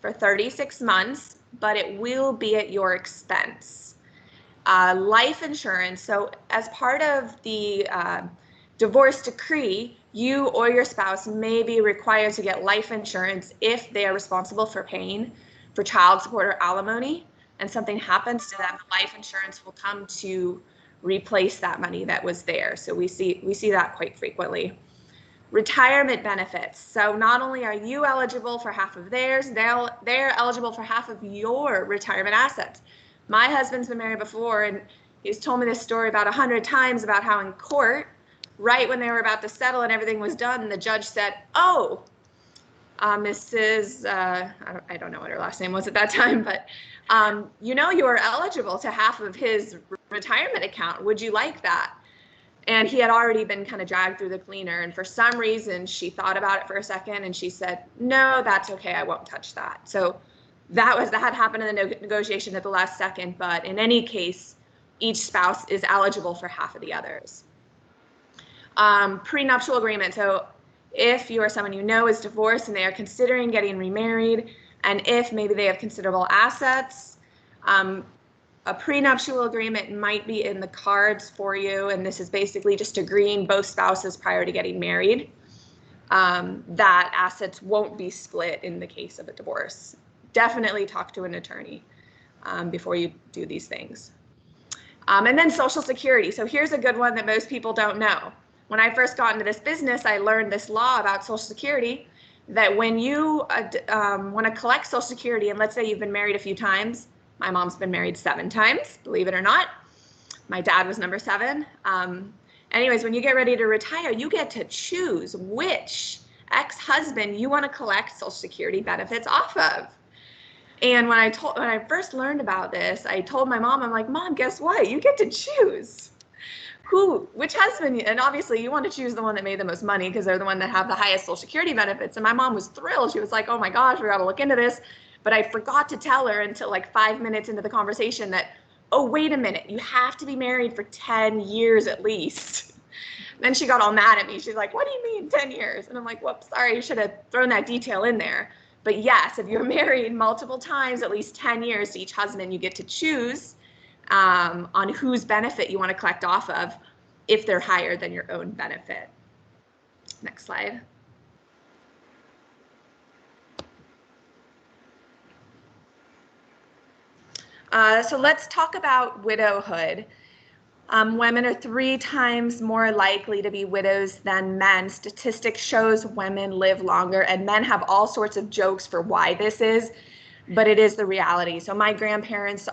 for 36 months, but it will be at your expense. Life insurance, so as part of the divorce decree, you or your spouse may be required to get life insurance if they are responsible for paying for child support or alimony, and something happens to them, life insurance will come to replace that money that was there. So we see that quite frequently. Retirement benefits. So not only are you eligible for half of theirs, they're eligible for half of your retirement assets. My husband's been married before, and he's told me this story about 100 times about how in court, right when they were about to settle and everything was done, the judge said, "Oh, Mrs. I don't know what her last name was at that time, but you are eligible to half of his retirement account. Would you like that?" And he had already been kind of dragged through the cleaner. And for some reason, she thought about it for a second and she said, "No, that's okay. I won't touch that." So that had happened in the negotiation at the last second. But in any case, each spouse is eligible for half of the others. Prenuptial agreement. So if you are someone you know is divorced and they are considering getting remarried, and if maybe they have considerable assets, a prenuptial agreement might be in the cards for you, and this is basically just agreeing both spouses prior to getting married that assets won't be split in the case of a divorce. Definitely talk to an attorney before you do these things. And then Social Security. So here's a good one that most people don't know. When I first got into this business, I learned this law about Social Security, that when you want to collect Social Security, and let's say you've been married a few times, my mom's been married 7 times, believe it or not. My dad was number 7. Anyways, when you get ready to retire, you get to choose which ex-husband you want to collect Social Security benefits off of. And when I first learned about this, I told my mom, I'm like, "Mom, guess what? You get to choose which husband," and obviously you want to choose the one that made the most money because they're the one that have the highest Social Security benefits. And my mom was thrilled. She was like, "Oh my gosh, we got to look into this." But I forgot to tell her until like 5 minutes into the conversation that, "Oh, wait a minute, you have to be married for 10 years at least." Then she got all mad at me. She's like, "What do you mean 10 years? And I'm like, "Whoops, sorry, you should have thrown that detail in there." But yes, if you're married multiple times, at least 10 years to each husband, you get to choose on whose benefit you want to collect off of if they're higher than your own benefit. Next slide. So let's talk about widowhood. Women are 3 times more likely to be widows than men. Statistics shows women live longer, and men have all sorts of jokes for why this is, but it is the reality. So my grandparents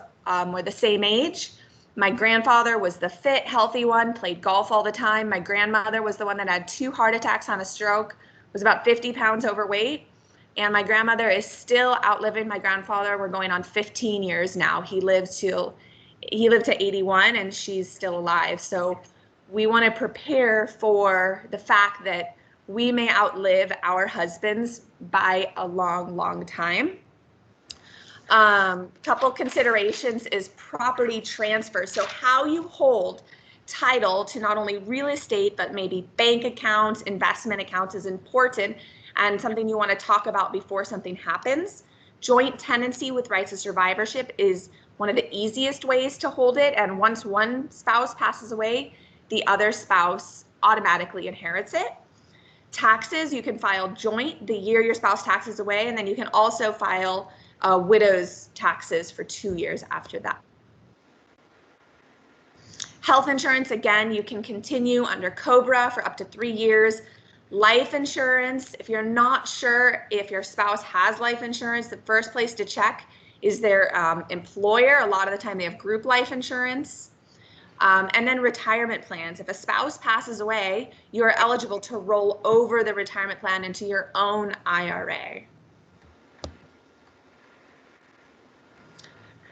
were the same age. My grandfather was the fit, healthy one, played golf all the time. My grandmother was the one that had 2 heart attacks on a stroke, was about 50 pounds overweight. And my grandmother is still outliving my grandfather. We're going on 15 years now. He lived to 81 and she's still alive. So we want to prepare for the fact that we may outlive our husbands by a long, long time. Couple considerations is property transfer. So how you hold title to not only real estate, but maybe bank accounts, investment accounts is important and something you want to talk about before something happens. Joint tenancy with rights of survivorship is one of the easiest ways to hold it. And once one spouse passes away, the other spouse automatically inherits it. Taxes, you can file joint the year your spouse taxes away, and then you can also file widow's taxes for 2 years after that. Health insurance, again, you can continue under COBRA for up to 3 years. Life insurance, if you're not sure if your spouse has life insurance, the first place to check is their employer. A lot of the time they have group life insurance. And then retirement plans. If a spouse passes away, you are eligible to roll over the retirement plan into your own IRA.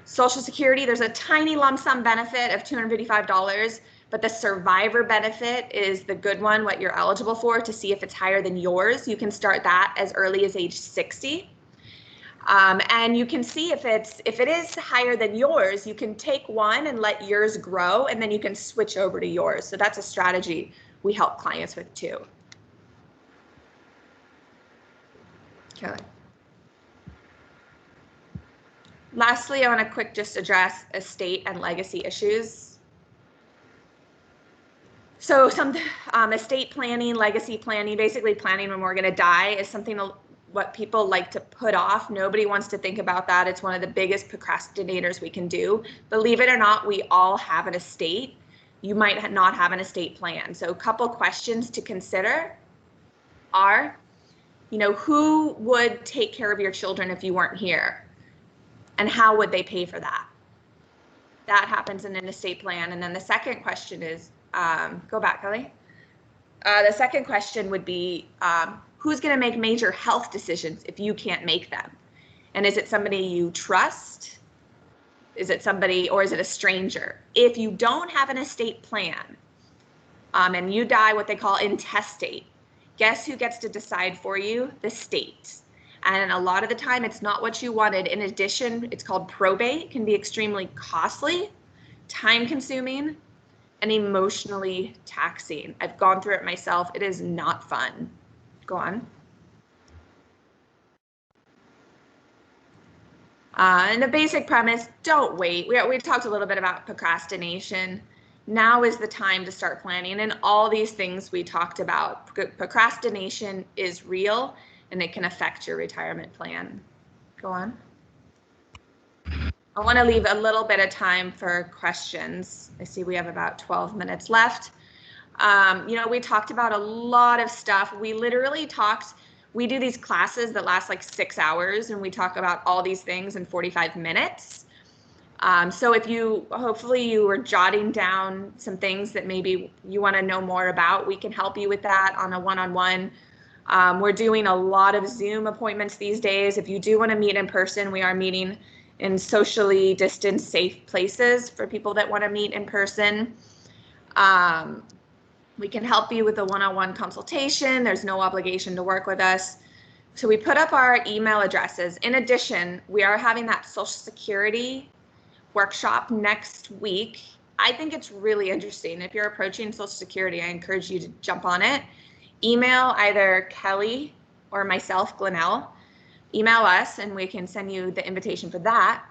Social Security, there's a tiny lump sum benefit of $255, but the survivor benefit is the good one, what you're eligible for to see if it's higher than yours. You can start that as early as age 60. And you can see if it is higher than yours, you can take one and let yours grow, and then you can switch over to yours. So that's a strategy we help clients with too. Okay. Lastly, I want to just address estate and legacy issues. So some estate planning, legacy planning, basically planning when we're going to die is something what people like to put off. Nobody wants to think about that. It's one of the biggest procrastinators we can do. Believe it or not, we all have an estate. You might not have an estate plan. So a couple questions to consider are, who would take care of your children if you weren't here? And how would they pay for that? That happens in an estate plan. And then the second question is, go back, Kelly. The second question would be, who's going to make major health decisions if you can't make them? And is it somebody you trust? Is it somebody, or is it a stranger? If you don't have an estate plan and you die what they call intestate, guess who gets to decide for you? The state. And a lot of the time it's not what you wanted. In addition, it's called probate, can be extremely costly, time consuming, and emotionally taxing. I've gone through it myself. It is not fun. Go on. And the basic premise, don't wait. We talked a little bit about procrastination. Now is the time to start planning. And all these things we talked about, procrastination is real and it can affect your retirement plan. Go on. I want to leave a little bit of time for questions. I see we have about 12 minutes left. We talked about a lot of stuff. We do these classes that last like 6 hours, and we talk about all these things in 45 minutes. So hopefully you were jotting down some things that maybe you want to know more about, we can help you with that on a one-on-one. We're doing a lot of Zoom appointments these days. If you do want to meet in person, we are meeting in socially distanced, safe places for people that want to meet in person. We can help you with a one-on-one consultation. There's no obligation to work with us. So we put up our email addresses. In addition, we are having that Social Security workshop next week. I think it's really interesting. If you're approaching Social Security, I encourage you to jump on it. Email either Kelly or myself, Glenelle. Email us and we can send you the invitation for that.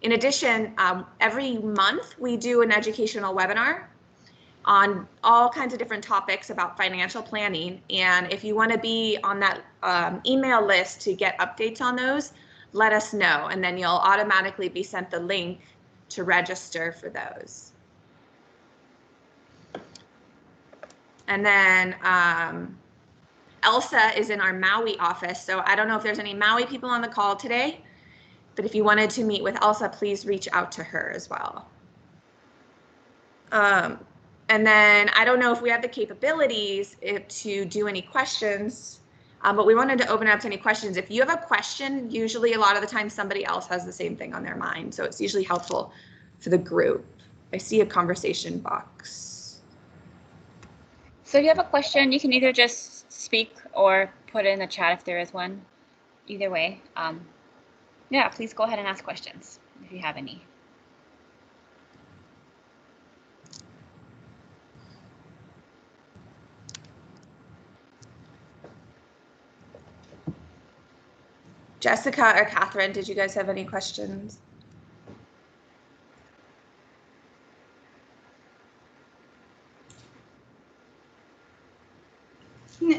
In addition, every month we do an educational webinar on all kinds of different topics about financial planning. And if you want to be on that email list to get updates on those, let us know. And then you'll automatically be sent the link to register for those. And then Elsa is in our Maui office. So I don't know if there's any Maui people on the call today, but if you wanted to meet with Elsa, please reach out to her as well. And then I don't know if we have the capabilities to do any questions, but we wanted to open up to any questions. If you have a question, usually a lot of the time somebody else has the same thing on their mind. So it's usually helpful for the group. I see a conversation box. So if you have a question, you can either just speak or put it in the chat if there is one. Either way, yeah, please go ahead and ask questions if you have any. Jessica or Catherine, did you guys have any questions?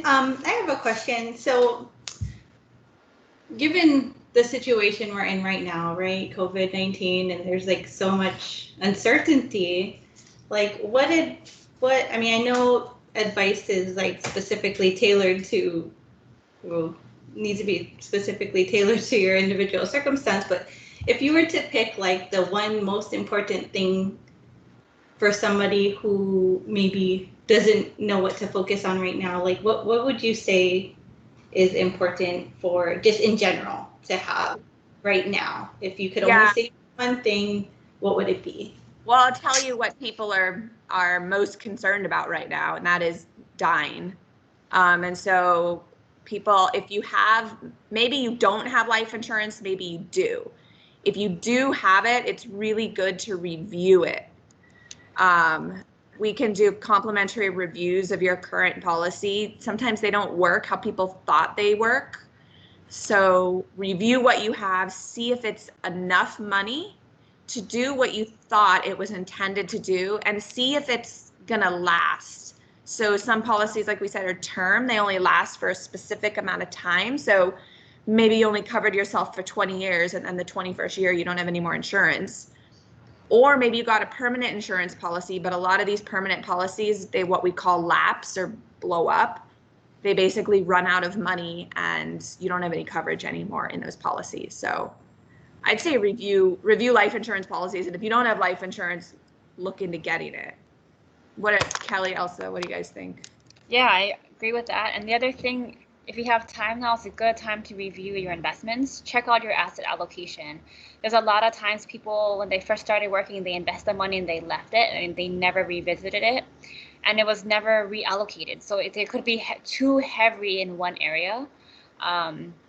I have a question. So given the situation we're in right now, right? COVID-19, and there's like so much uncertainty, like I mean, I know advice is like specifically tailored to, well, needs to be specifically tailored to your individual circumstance, but if you were to pick like the one most important thing for somebody who maybe doesn't know what to focus on right now, like what would you say is important for just in general to have right now? If you could only say one thing, what would it be? Well, I'll tell you what people are most concerned about right now, and that is dying. And so people, if you have, maybe you don't have life insurance, maybe you do. If you do have it, it's really good to review it. We can do complimentary reviews of your current policy. Sometimes they don't work how people thought they work. So review what you have, see if it's enough money to do what you thought it was intended to do, and see if it's gonna last. So some policies, like we said, are term. They only last for a specific amount of time. So maybe you only covered yourself for 20 years and then the 21st year you don't have any more insurance. Or maybe you got a permanent insurance policy, but a lot of these permanent policies, they what we call lapse or blow up. They basically run out of money and you don't have any coverage anymore in those policies. So I'd say review life insurance policies. And if you don't have life insurance, look into getting it. Kelly, Elsa, what do you guys think? Yeah, I agree with that. And the other thing, if you have time now, it's a good time to review your investments. Check out your asset allocation. There's a lot of times people, when they first started working, they invest the money and they left it and they never revisited it. And it was never reallocated. So they could be too heavy in one area.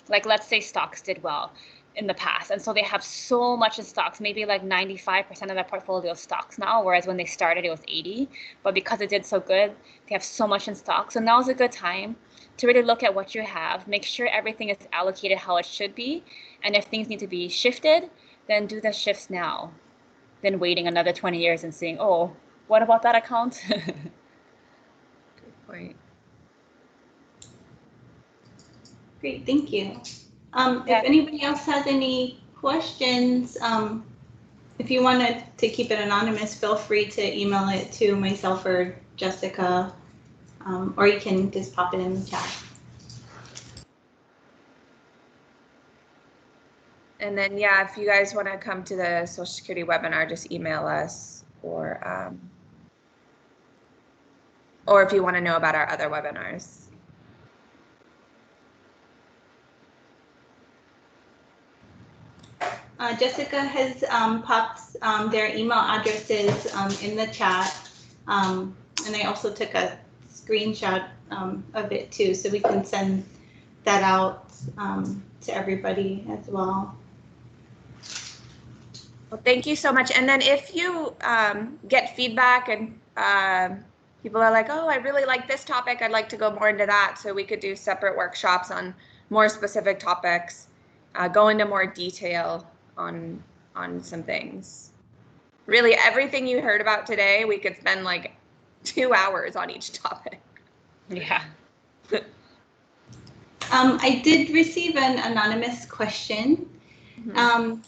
Like let's say stocks did well in the past. And so they have so much in stocks, maybe like 95% of their portfolio is stocks now, whereas when they started, it was 80. But because it did so good, they have so much in stocks. So now's a good time to really look at what you have, make sure everything is allocated how it should be. And if things need to be shifted, then do the shifts now, than waiting another 20 years and saying, oh, what about that account? Good point. Great, thank you. If anybody else has any questions, if you wanted to keep it anonymous, feel free to email it to myself or Jessica, or you can just pop it in the chat. And then, yeah, if you guys want to come to the Social Security webinar, just email us, or if you want to know about our other webinars. Jessica has popped their email addresses in the chat, and I also took a screenshot of it too, so we can send that out to everybody as well. Well, thank you so much. And then if you get feedback and people are like, oh, I really like this topic, I'd like to go more into that, so we could do separate workshops on more specific topics, go into more detail on some things. Really, everything you heard about today, we could spend like 2 hours on each topic. Yeah. I did receive an anonymous question. Mm-hmm.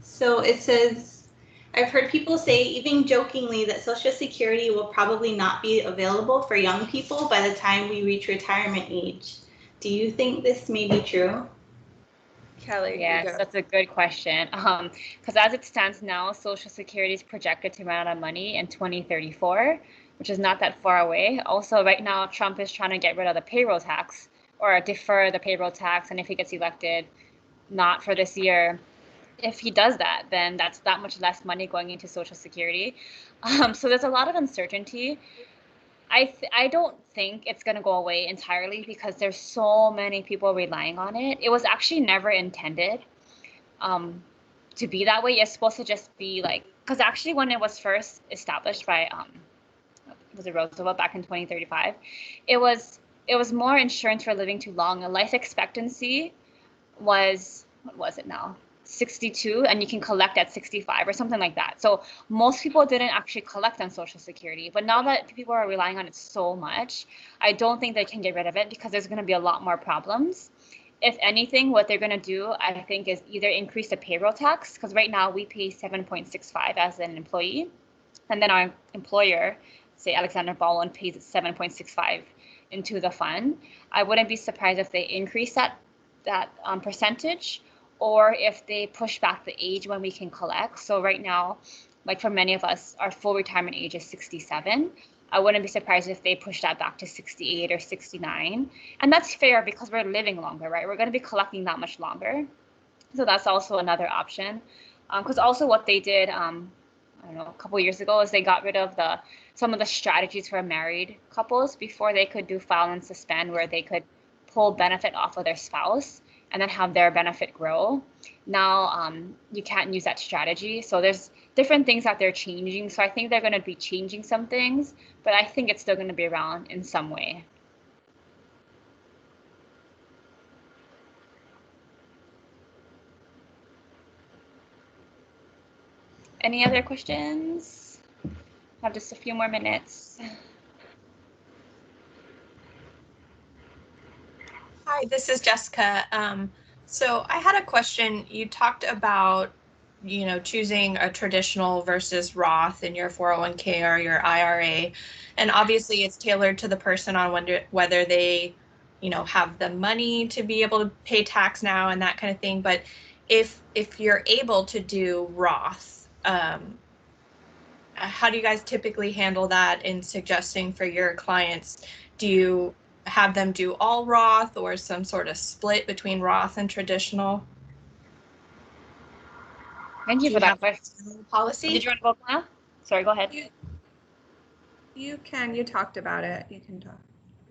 So it says, I've heard people say, even jokingly, that Social Security will probably not be available for young people by the time we reach retirement age. Do you think this may be true? Kelly? Yes, that's a good question. Because as it stands now, Social Security is projected to run out of money in 2034, which is not that far away. Also, right now, Trump is trying to get rid of the payroll tax or defer the payroll tax. And if he gets elected, not for this year. If he does that, then that's that much less money going into Social Security. So there's a lot of uncertainty. I don't think it's going to go away entirely because there's so many people relying on it. It was actually never intended to be that way. It's supposed to just be like, because actually when it was first established by was it Roosevelt back in 2035, it was more insurance for living too long. A life expectancy was, what was it now? 62 and you can collect at 65 or something like that. So most people didn't actually collect on Social Security, but now that people are relying on it so much, I don't think they can get rid of it because there's going to be a lot more problems. If anything, what they're going to do, I think, is either increase the payroll tax, because right now we pay 7.65 as an employee, and then our employer, say Alexander Baldwin, pays 7.65 into the fund. I wouldn't be surprised if they increase that percentage, or if they push back the age when we can collect. So right now, like for many of us, our full retirement age is 67. I wouldn't be surprised if they push that back to 68 or 69. And that's fair because we're living longer, right? We're going to be collecting that much longer. So that's also another option. Because also what they did, I don't know, a couple of years ago is they got rid of some of the strategies for married couples. Before they could do file and suspend, where they could pull benefit off of their spouse and then have their benefit grow. Now you can't use that strategy. So there's different things that they're changing. So I think they're going to be changing some things, but I think it's still going to be around in some way. Any other questions? I have just a few more minutes. Hi, this is Jessica. So I had a question. You talked about, choosing a traditional versus Roth in your 401k or your IRA. And obviously it's tailored to the person on whether they, have the money to be able to pay tax now and that kind of thing. But if you're able to do Roth, how do you guys typically handle that in suggesting for your clients? Do you have them do all Roth or some sort of split between Roth and traditional? Thank you for that question. Policy? Did you want to go, Glenna? Sorry, go ahead. You can. You talked about it. You can talk.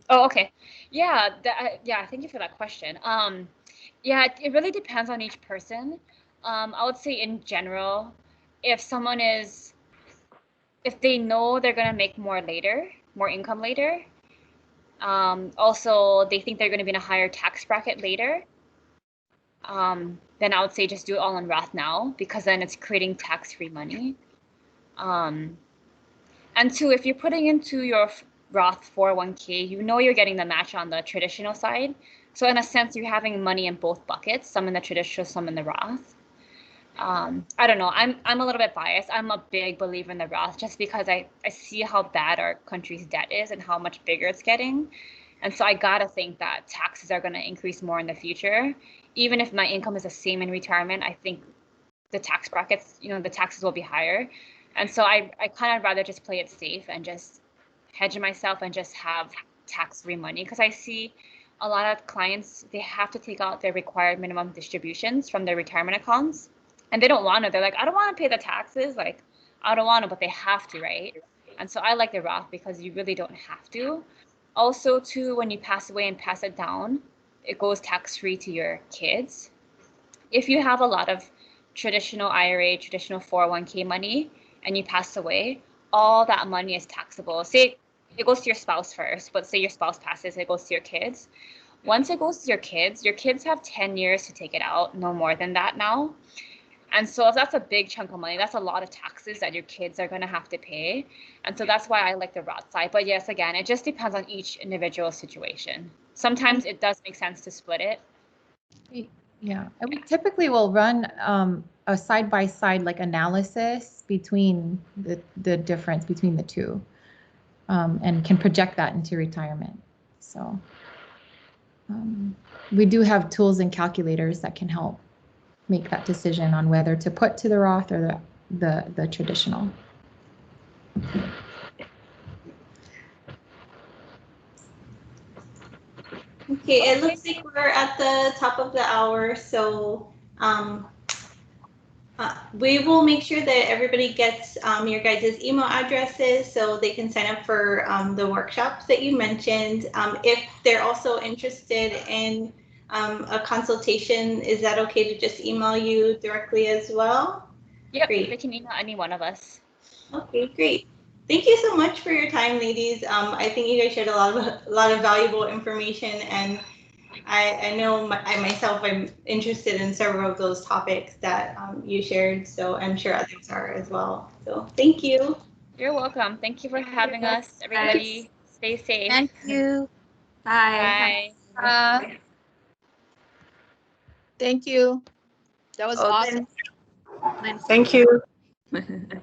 Oh, okay. Yeah, thank you for that question. Yeah, it really depends on each person. I would say in general, if they know they're gonna make more income later, also they think they're gonna be in a higher tax bracket later, then I would say just do it all in Roth now, because then it's creating tax-free money. And two, if you're putting into your Roth 401k, you're getting the match on the traditional side. So in a sense, you're having money in both buckets, some in the traditional, some in the Roth. I don't know. I'm a little bit biased. I'm a big believer in the Roth just because I see how bad our country's debt is and how much bigger it's getting. And so I gotta think that taxes are gonna increase more in the future. Even if my income is the same in retirement, I think the tax brackets, the taxes will be higher. And so I kind of rather just play it safe and just hedge myself and just have tax-free money, because I see a lot of clients, they have to take out their required minimum distributions from their retirement accounts, and they don't want to. They're like, I don't want to pay the taxes. Like, I don't want to, but they have to, right? And so I like the Roth because you really don't have to. Also, too, when you pass away and pass it down, it goes tax-free to your kids. If you have a lot of traditional IRA, traditional 401k money, and you pass away, all that money is taxable. Say it goes to your spouse first, but say your spouse passes, it goes to your kids. Once it goes to your kids have 10 years to take it out, no more than that now. And so if that's a big chunk of money, that's a lot of taxes that your kids are going to have to pay. And so that's why I like the Roth side. But yes, again, it just depends on each individual situation. Sometimes it does make sense to split it. Yeah, and we typically will run a side-by-side like analysis between the difference between the two, and can project that into retirement. So we do have tools and calculators that can help make that decision on whether to put to the Roth or the traditional. Okay, it looks like we're at the top of the hour, so we will make sure that everybody gets your guys' email addresses so they can sign up for the workshops that you mentioned. If they're also interested in a consultation, is that okay to just email you directly as well? Yep, great. They can email any one of us. Okay, great. Thank you so much for your time, ladies. I think you guys shared a lot of valuable information, and I know I myself, I'm interested in several of those topics that you shared, so I'm sure others are as well. So thank you. You're welcome. Thank you for having us. Everybody, stay safe. Thank you. Bye. Bye. Thank you. That was awesome. Thank you. Bye.